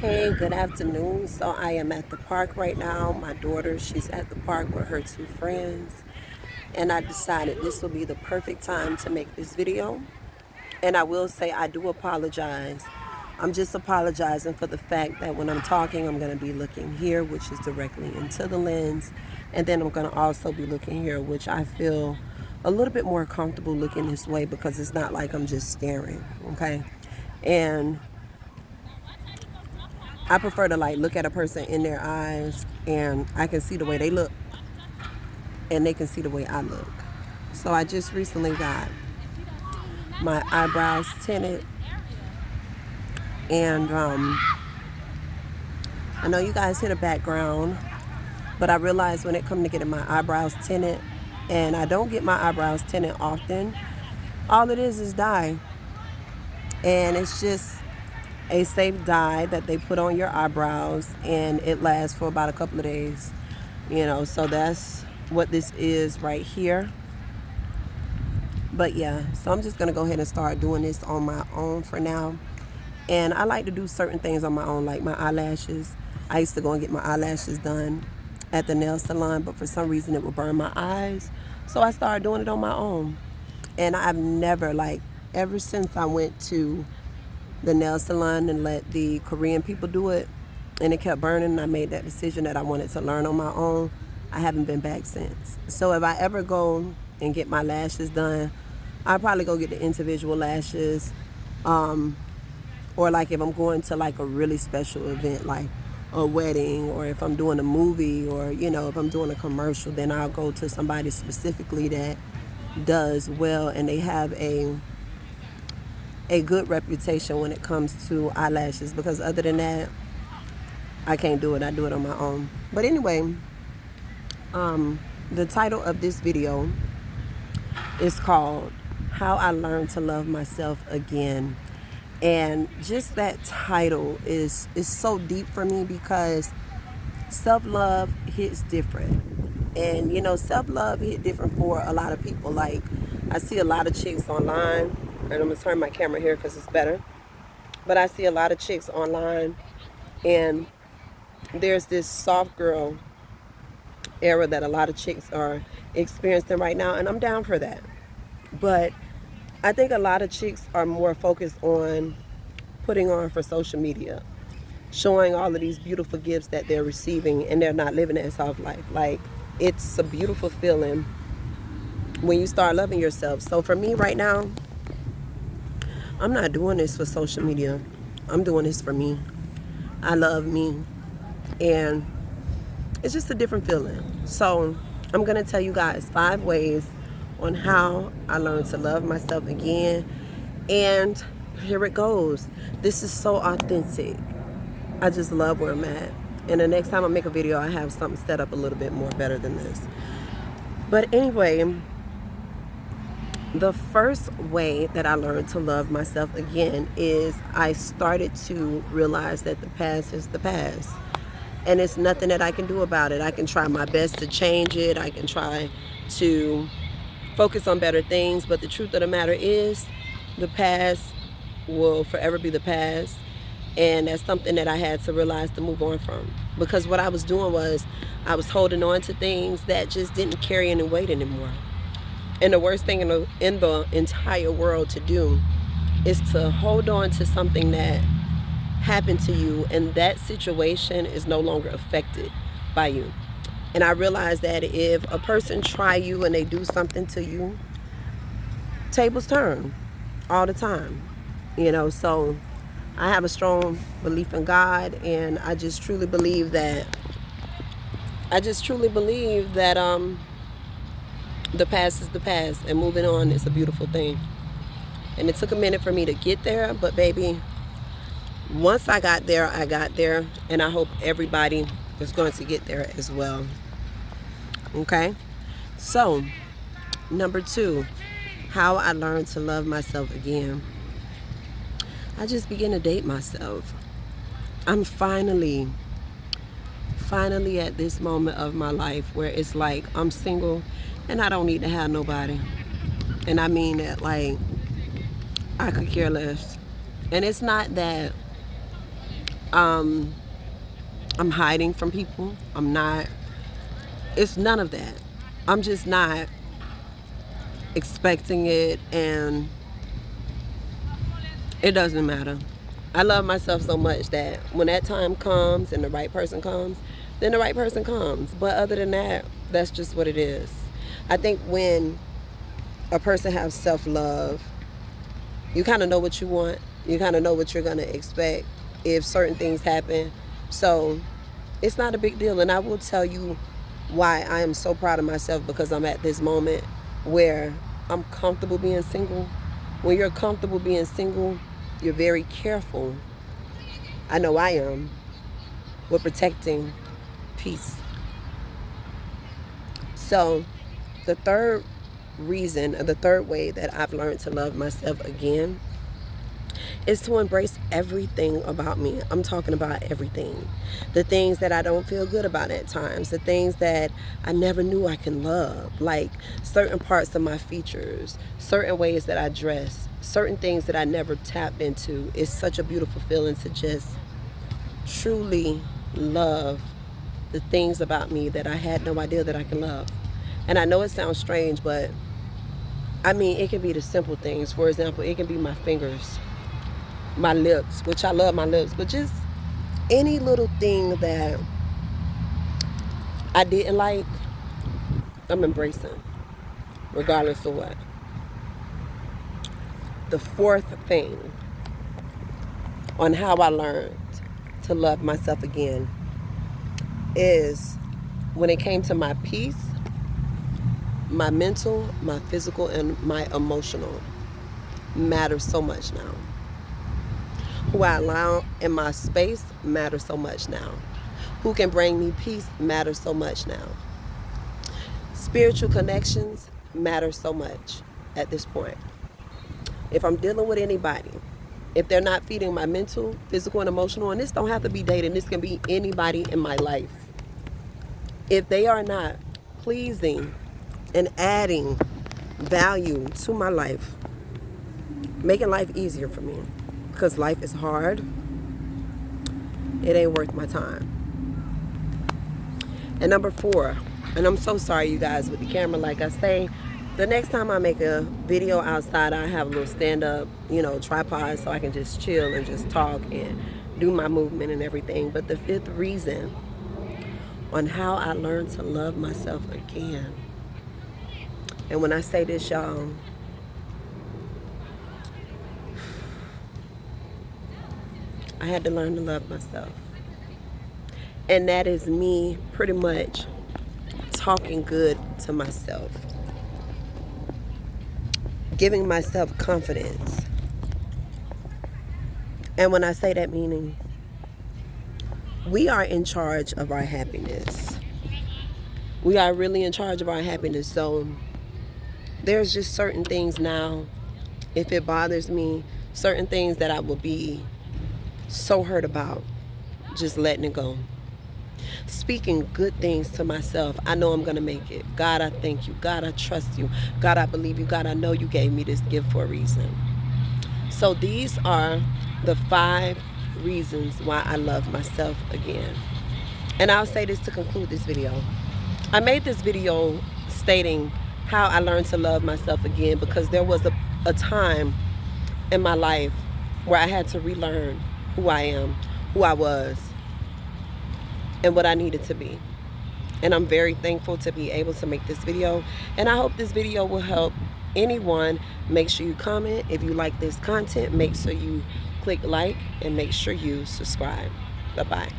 Hey, good afternoon. So I am at the park right now. My daughter, she's at the park with her two friends. And I decided this will be the perfect time to make this video. And I will say I do apologize. I'm just apologizing for the fact that when I'm talking, I'm going to be looking here, which is directly into the lens. And then I'm going to also be looking here, which I feel a little bit more comfortable looking this way because it's not like I'm just staring, okay? And I prefer to like look at a person in their eyes and I can see the way they look and they can see the way I look. So I just recently got my eyebrows tinted and I know you guys hear the background, but I realized when it comes to getting my eyebrows tinted, and I don't get my eyebrows tinted often, all it is dye. And it's just a safe dye that they put on your eyebrows and it lasts for about a couple of days, so that's what this is right here. But yeah, so I'm just gonna go ahead and start doing this on my own for now. And I like to do certain things on my own, like my eyelashes. I used to go and get my eyelashes done at the nail salon, but for some reason it would burn my eyes, so I started doing it on my own. And I've never, like, ever since I went to the nail salon and let the Korean people do it and it kept burning and I made that decision that I wanted to learn on my own, I haven't been back since. So if I ever go and get my lashes done, I'll probably go get the individual lashes, or like if I'm going to like a really special event like a wedding, or if I'm doing a movie, or if I'm doing a commercial, then I'll go to somebody specifically that does well and they have a good reputation when it comes to eyelashes, because other than that I can't do it. I do it on my own. But anyway, the title of this video is called How I Learned to Love Myself Again. And just that title is so deep for me because self-love hits different. And self-love hit different for a lot of people. Like, I see a lot of chicks online, and I'm gonna turn my camera here because it's better, but I see a lot of chicks online and there's this soft girl era that a lot of chicks are experiencing right now, and I'm down for that. But I think a lot of chicks are more focused on putting on for social media, showing all of these beautiful gifts that they're receiving, and they're not living that soft life. Like, it's a beautiful feeling when you start loving yourself. So for me right now, I'm not doing this for social media. I'm doing this for me. I love me, and it's just a different feeling. So I'm gonna tell you guys 5 ways on how I learned to love myself again. And here it goes. This is so authentic. I just love where I'm at. And the next time I make a video, I have something set up a little bit more better than this. But anyway, the first way that I learned to love myself again is I started to realize that the past is the past. And it's nothing that I can do about it. I can try my best to change it. I can try to focus on better things. But the truth of the matter is, the past will forever be the past. And that's something that I had to realize to move on from. Because what I was doing was I was holding on to things that just didn't carry any weight anymore. And the worst thing in the entire world to do is to hold on to something that happened to you and that situation is no longer affected by you. And I realized that if a person try you and they do something to you, tables turn all the time. So I have a strong belief in God, and I just truly believe that the past is the past, and moving on is a beautiful thing. And it took a minute for me to get there, but baby, once I got there, and I hope everybody is going to get there as well. Okay? So, number 2, how I learned to love myself again. I just began to date myself. I'm finally at this moment of my life where it's like I'm single and I don't need to have nobody. And I mean that, like, I could care less. And it's not that I'm hiding from people. I'm not, it's none of that. I'm just not expecting it, and it doesn't matter. I love myself so much that when that time comes and the right person comes, then the right person comes. But other than that, that's just what it is. I think when a person has self-love, you kind of know what you want. You kind of know what you're going to expect if certain things happen. So it's not a big deal. And I will tell you why I am so proud of myself, because I'm at this moment where I'm comfortable being single. When you're comfortable being single, you're very careful. I know I am. With protecting peace. So the third reason, or the third way that I've learned to love myself again, is to embrace everything about me. I'm talking about everything. The things that I don't feel good about at times, the things that I never knew I can love, like certain parts of my features, certain ways that I dress, certain things that I never tapped into. It's such a beautiful feeling to just truly love the things about me that I had no idea that I can love. And I know it sounds strange, but I mean, it can be the simple things. For example, it can be my fingers, my lips, which I love my lips, but just any little thing that I didn't like, I'm embracing, regardless of what. The fourth thing on how I learned to love myself again is when it came to my peace, my mental, my physical, and my emotional matters so much now. Who I allow in my space matters so much now. Who can bring me peace matters so much now. Spiritual connections matter so much at this point. If I'm dealing with anybody, if they're not feeding my mental, physical, and emotional, and this don't have to be dating, this can be anybody in my life. If they are not pleasing and adding value to my life, making life easier for me, because life is hard, it ain't worth my time. And number 4, and I'm so sorry you guys with the camera, like I say, the next time I make a video outside, I have a little stand-up, tripod, so I can just chill and just talk and do my movement and everything. But the 5th reason on how I learned to love myself again, and when I say this, y'all, I had to learn to love myself. And that is me pretty much talking good to myself, giving myself confidence. And when I say that, meaning we are in charge of our happiness. We are really in charge of our happiness. So there's just certain things now, if it bothers me, certain things that I will be so hurt about, just letting it go. Speaking good things to myself. I know I'm going to make it. God, I thank you. God, I trust you. God, I believe you. God, I know you gave me this gift for a reason. So these are the 5 reasons why I love myself again. And I'll say this to conclude this video. I made this video stating how I learned to love myself again, because there was a time in my life where I had to relearn who I am, who I was, and what I needed to be. And I'm very thankful to be able to make this video. And I hope this video will help anyone. Make sure you comment. If you like this content, make sure you click like and make sure you subscribe. Bye-bye.